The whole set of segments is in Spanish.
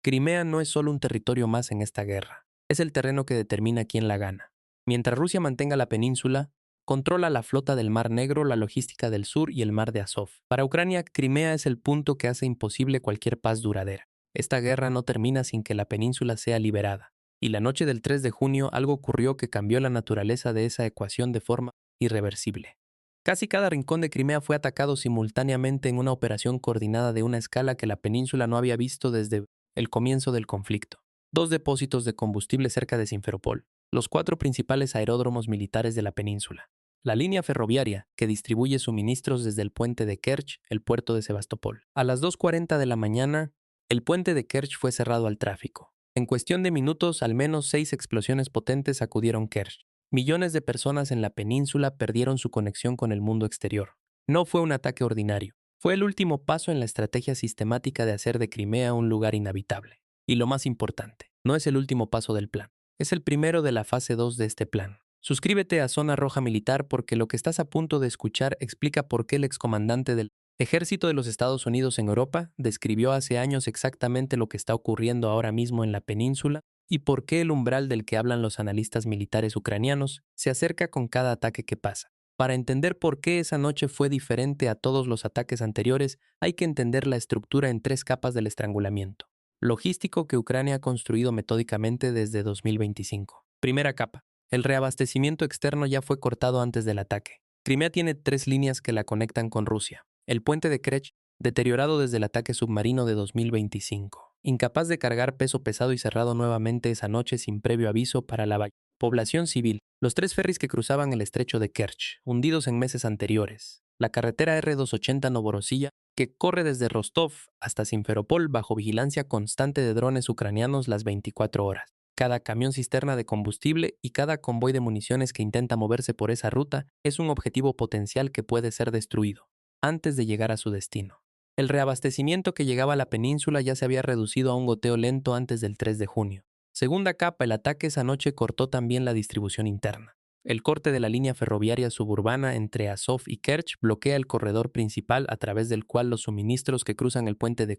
Crimea no es solo un territorio más en esta guerra, es el terreno que determina quién la gana. Mientras Rusia mantenga la península, controla la flota del Mar Negro, la logística del sur y el Mar de Azov. Para Ucrania, Crimea es el punto que hace imposible cualquier paz duradera. Esta guerra no termina sin que la península sea liberada. Y la noche del 3 de junio algo ocurrió que cambió la naturaleza de esa ecuación de forma irreversible. Casi cada rincón de Crimea fue atacado simultáneamente en una operación coordinada de una escala que la península no había visto desde el comienzo del conflicto. 2 depósitos de combustible cerca de Simferopol, los 4 principales aeródromos militares de la península, la línea ferroviaria que distribuye suministros desde el puente de Kerch, el puerto de Sebastopol. A las 2:40 de la mañana, el puente de Kerch fue cerrado al tráfico. En cuestión de minutos, al menos 6 explosiones potentes sacudieron Kerch. Millones de personas en la península perdieron su conexión con el mundo exterior. No fue un ataque ordinario. Fue el último paso en la estrategia sistemática de hacer de Crimea un lugar inhabitable. Y lo más importante, no es el último paso del plan. Es el primero de la fase 2 de este plan. Suscríbete a Zona Roja Militar porque lo que estás a punto de escuchar explica por qué el excomandante del Ejército de los Estados Unidos en Europa describió hace años exactamente lo que está ocurriendo ahora mismo en la península y por qué el umbral del que hablan los analistas militares ucranianos se acerca con cada ataque que pasa. Para entender por qué esa noche fue diferente a todos los ataques anteriores, hay que entender la estructura en 3 capas del estrangulamiento logístico que Ucrania ha construido metódicamente desde 2025. Primera capa. El reabastecimiento externo ya fue cortado antes del ataque. Crimea tiene 3 líneas que la conectan con Rusia. El puente de Kerch, deteriorado desde el ataque submarino de 2025. Incapaz de cargar peso pesado y cerrado nuevamente esa noche sin previo aviso para la población civil. Los 3 ferries que cruzaban el estrecho de Kerch, hundidos en meses anteriores. La carretera R-280 Novorossiya, que corre desde Rostov hasta Simferopol bajo vigilancia constante de drones ucranianos las 24 horas. Cada camión cisterna de combustible y cada convoy de municiones que intenta moverse por esa ruta es un objetivo potencial que puede ser destruido antes de llegar a su destino. El reabastecimiento que llegaba a la península ya se había reducido a un goteo lento antes del 3 de junio. Segunda capa, el ataque esa noche cortó también la distribución interna. El corte de la línea ferroviaria suburbana entre Azov y Kerch bloquea el corredor principal a través del cual los suministros que cruzan el puente de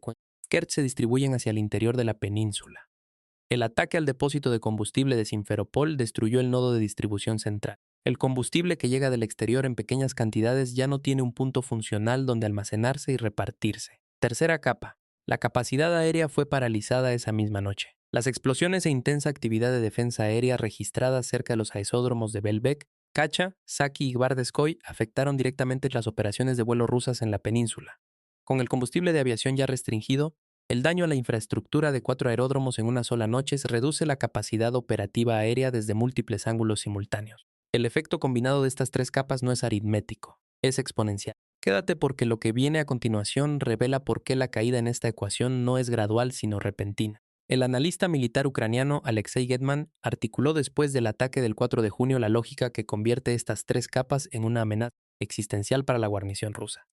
Kerch se distribuyen hacia el interior de la península. El ataque al depósito de combustible de Simferopol destruyó el nodo de distribución central. El combustible que llega del exterior en pequeñas cantidades ya no tiene un punto funcional donde almacenarse y repartirse. Tercera capa. La capacidad aérea fue paralizada esa misma noche. Las explosiones e intensa actividad de defensa aérea registradas cerca de los aeródromos de Belbek, Kacha, Saki y Gvardskoy afectaron directamente las operaciones de vuelo rusas en la península. Con el combustible de aviación ya restringido, el daño a la infraestructura de 4 aeródromos en una sola noche reduce la capacidad operativa aérea desde múltiples ángulos simultáneos. El efecto combinado de estas 3 capas no es aritmético, es exponencial. Quédate porque lo que viene a continuación revela por qué la caída en esta ecuación no es gradual sino repentina. El analista militar ucraniano Alexei Getman articuló después del ataque del 4 de junio la lógica que convierte estas 3 capas en una amenaza existencial para la guarnición rusa.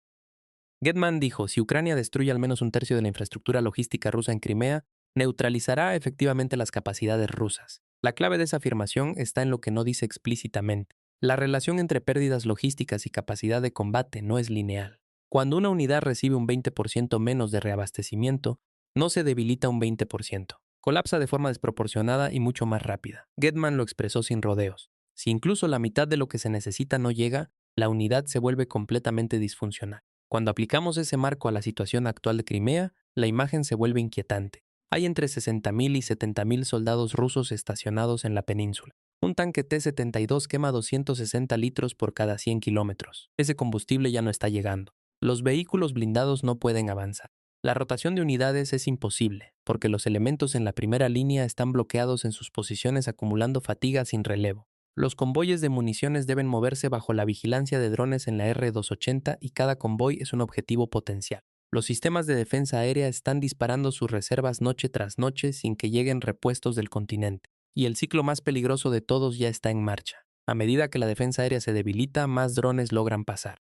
Getman dijo, si Ucrania destruye al menos un tercio de la infraestructura logística rusa en Crimea, neutralizará efectivamente las capacidades rusas. La clave de esa afirmación está en lo que no dice explícitamente. La relación entre pérdidas logísticas y capacidad de combate no es lineal. Cuando una unidad recibe un 20% menos de reabastecimiento, no se debilita un 20%. Colapsa de forma desproporcionada y mucho más rápida. Getman lo expresó sin rodeos. Si incluso la mitad de lo que se necesita no llega, la unidad se vuelve completamente disfuncional. Cuando aplicamos ese marco a la situación actual de Crimea, la imagen se vuelve inquietante. Hay entre 60.000 y 70.000 soldados rusos estacionados en la península. Un tanque T-72 quema 260 litros por cada 100 kilómetros. Ese combustible ya no está llegando. Los vehículos blindados no pueden avanzar. La rotación de unidades es imposible, porque los elementos en la primera línea están bloqueados en sus posiciones acumulando fatiga sin relevo. Los convoyes de municiones deben moverse bajo la vigilancia de drones en la R-280 y cada convoy es un objetivo potencial. Los sistemas de defensa aérea están disparando sus reservas noche tras noche sin que lleguen repuestos del continente. Y el ciclo más peligroso de todos ya está en marcha. A medida que la defensa aérea se debilita, más drones logran pasar.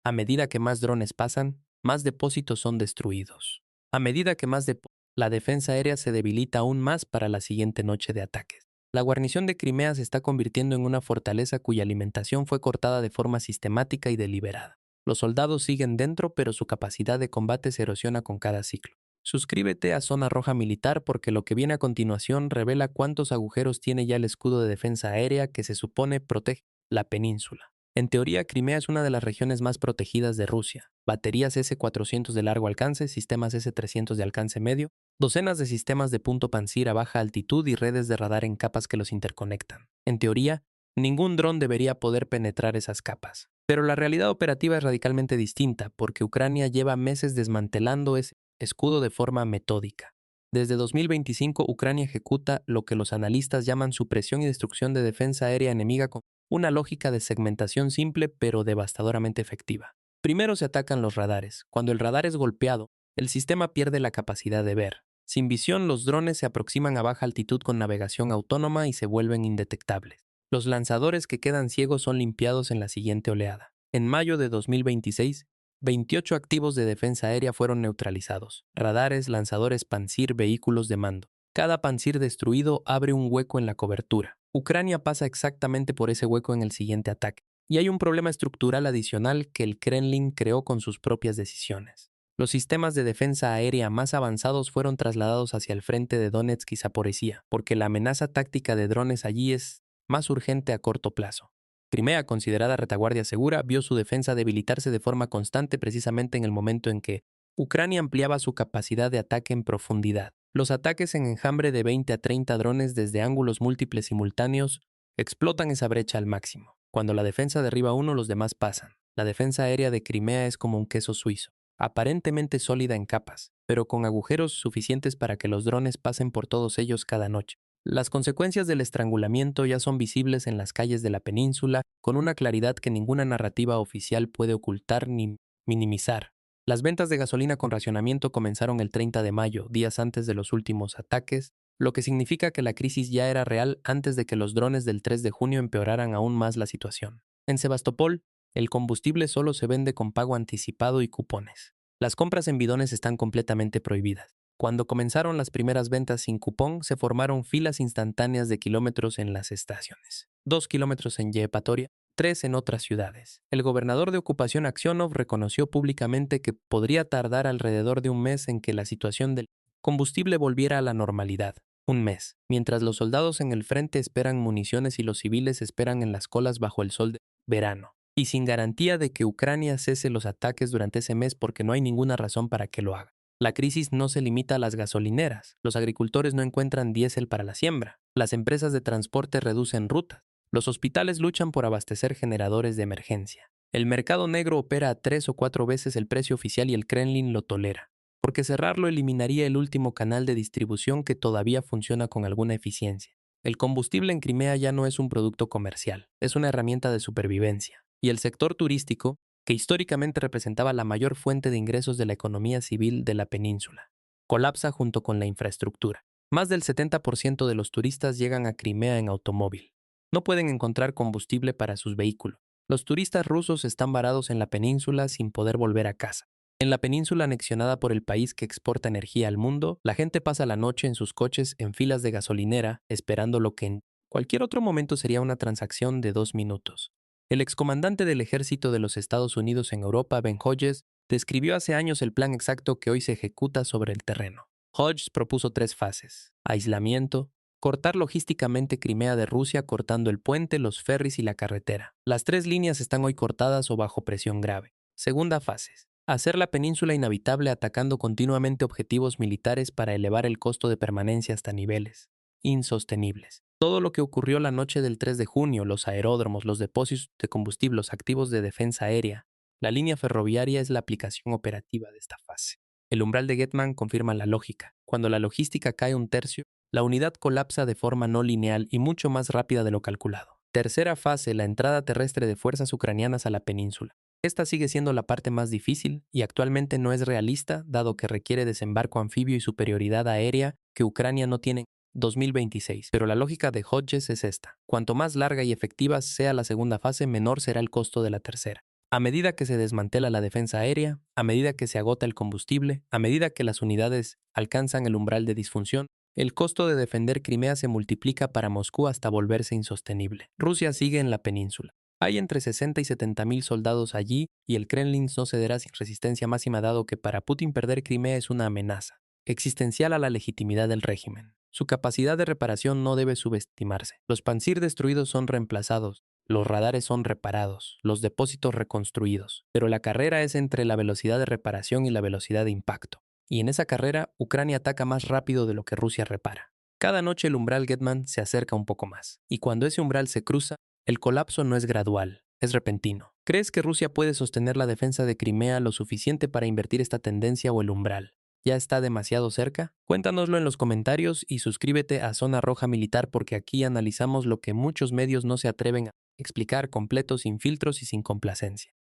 A medida que más drones pasan, más depósitos son destruidos. A medida que la defensa aérea se debilita aún más para la siguiente noche de ataques. La guarnición de Crimea se está convirtiendo en una fortaleza cuya alimentación fue cortada de forma sistemática y deliberada. Los soldados siguen dentro, pero su capacidad de combate se erosiona con cada ciclo. Suscríbete a Zona Roja Militar porque lo que viene a continuación revela cuántos agujeros tiene ya el escudo de defensa aérea que se supone protege la península. En teoría, Crimea es una de las regiones más protegidas de Rusia. Baterías S-400 de largo alcance, sistemas S-300 de alcance medio, docenas de sistemas de punto Panzir a baja altitud y redes de radar en capas que los interconectan. En teoría, ningún dron debería poder penetrar esas capas. Pero la realidad operativa es radicalmente distinta porque Ucrania lleva meses desmantelando ese escudo de forma metódica. Desde 2025, Ucrania ejecuta lo que los analistas llaman supresión y destrucción de defensa aérea enemiga con una lógica de segmentación simple pero devastadoramente efectiva. Primero se atacan los radares. Cuando el radar es golpeado, el sistema pierde la capacidad de ver. Sin visión, los drones se aproximan a baja altitud con navegación autónoma y se vuelven indetectables. Los lanzadores que quedan ciegos son limpiados en la siguiente oleada. En mayo de 2026, 28 activos de defensa aérea fueron neutralizados. Radares, lanzadores Panzir, vehículos de mando. Cada Panzir destruido abre un hueco en la cobertura. Ucrania pasa exactamente por ese hueco en el siguiente ataque. Y hay un problema estructural adicional que el Kremlin creó con sus propias decisiones. Los sistemas de defensa aérea más avanzados fueron trasladados hacia el frente de Donetsk y Zaporizhia, porque la amenaza táctica de drones allí es más urgente a corto plazo. Crimea, considerada retaguardia segura, vio su defensa debilitarse de forma constante precisamente en el momento en que Ucrania ampliaba su capacidad de ataque en profundidad. Los ataques en enjambre de 20 a 30 drones desde ángulos múltiples simultáneos explotan esa brecha al máximo. Cuando la defensa derriba uno, los demás pasan. La defensa aérea de Crimea es como un queso suizo, aparentemente sólida en capas, pero con agujeros suficientes para que los drones pasen por todos ellos cada noche. Las consecuencias del estrangulamiento ya son visibles en las calles de la península con una claridad que ninguna narrativa oficial puede ocultar ni minimizar. Las ventas de gasolina con racionamiento comenzaron el 30 de mayo, días antes de los últimos ataques, lo que significa que la crisis ya era real antes de que los drones del 3 de junio empeoraran aún más la situación. En Sebastopol, el combustible solo se vende con pago anticipado y cupones. Las compras en bidones están completamente prohibidas. Cuando comenzaron las primeras ventas sin cupón, se formaron filas instantáneas de kilómetros en las estaciones. 2 kilómetros en Yevpatoria, 3 en otras ciudades. El gobernador de ocupación Aksionov reconoció públicamente que podría tardar alrededor de un mes en que la situación del combustible volviera a la normalidad. Un mes. Mientras los soldados en el frente esperan municiones y los civiles esperan en las colas bajo el sol de verano. Y sin garantía de que Ucrania cese los ataques durante ese mes porque no hay ninguna razón para que lo haga. La crisis no se limita a las gasolineras. Los agricultores no encuentran diésel para la siembra. Las empresas de transporte reducen rutas. Los hospitales luchan por abastecer generadores de emergencia. El mercado negro opera a 3 o 4 veces el precio oficial y el Kremlin lo tolera, porque cerrarlo eliminaría el último canal de distribución que todavía funciona con alguna eficiencia. El combustible en Crimea ya no es un producto comercial, es una herramienta de supervivencia. Y el sector turístico, que históricamente representaba la mayor fuente de ingresos de la economía civil de la península, colapsa junto con la infraestructura. Más del 70% de los turistas llegan a Crimea en automóvil. No pueden encontrar combustible para sus vehículos. Los turistas rusos están varados en la península sin poder volver a casa. En la península anexionada por el país que exporta energía al mundo, la gente pasa la noche en sus coches en filas de gasolinera, esperando lo que en cualquier otro momento sería una transacción de 2 minutos. El excomandante del ejército de los Estados Unidos en Europa, Ben Hodges, describió hace años el plan exacto que hoy se ejecuta sobre el terreno. Hodges propuso 3 fases: aislamiento, cortar logísticamente Crimea de Rusia cortando el puente, los ferries y la carretera. Las 3 líneas están hoy cortadas o bajo presión grave. Segunda fase: hacer la península inhabitable atacando continuamente objetivos militares para elevar el costo de permanencia hasta niveles insostenibles. Todo lo que ocurrió la noche del 3 de junio, los aeródromos, los depósitos de combustible, los activos de defensa aérea, la línea ferroviaria es la aplicación operativa de esta fase. El umbral de Getman confirma la lógica. Cuando la logística cae un tercio, la unidad colapsa de forma no lineal y mucho más rápida de lo calculado. Tercera fase, la entrada terrestre de fuerzas ucranianas a la península. Esta sigue siendo la parte más difícil y actualmente no es realista, dado que requiere desembarco anfibio y superioridad aérea que Ucrania no tiene en 2026. Pero la lógica de Hodges es esta: cuanto más larga y efectiva sea la segunda fase, menor será el costo de la tercera. A medida que se desmantela la defensa aérea, a medida que se agota el combustible, a medida que las unidades alcanzan el umbral de disfunción, el costo de defender Crimea se multiplica para Moscú hasta volverse insostenible. Rusia sigue en la península. Hay entre 60 y 70 mil soldados allí y el Kremlin no cederá sin resistencia máxima, dado que para Putin perder Crimea es una amenaza. existencial a la legitimidad del régimen. Su capacidad de reparación no debe subestimarse. Los Pantsir destruidos son reemplazados, los radares son reparados, los depósitos reconstruidos, pero la carrera es entre la velocidad de reparación y la velocidad de impacto. Y en esa carrera, Ucrania ataca más rápido de lo que Rusia repara. Cada noche el umbral Getman se acerca un poco más, y cuando ese umbral se cruza, el colapso no es gradual, es repentino. ¿Crees que Rusia puede sostener la defensa de Crimea lo suficiente para invertir esta tendencia o el umbral ya está demasiado cerca? Cuéntanoslo en los comentarios y suscríbete a Zona Roja Militar porque aquí analizamos lo que muchos medios no se atreven a explicar completo, sin filtros y sin complacencia.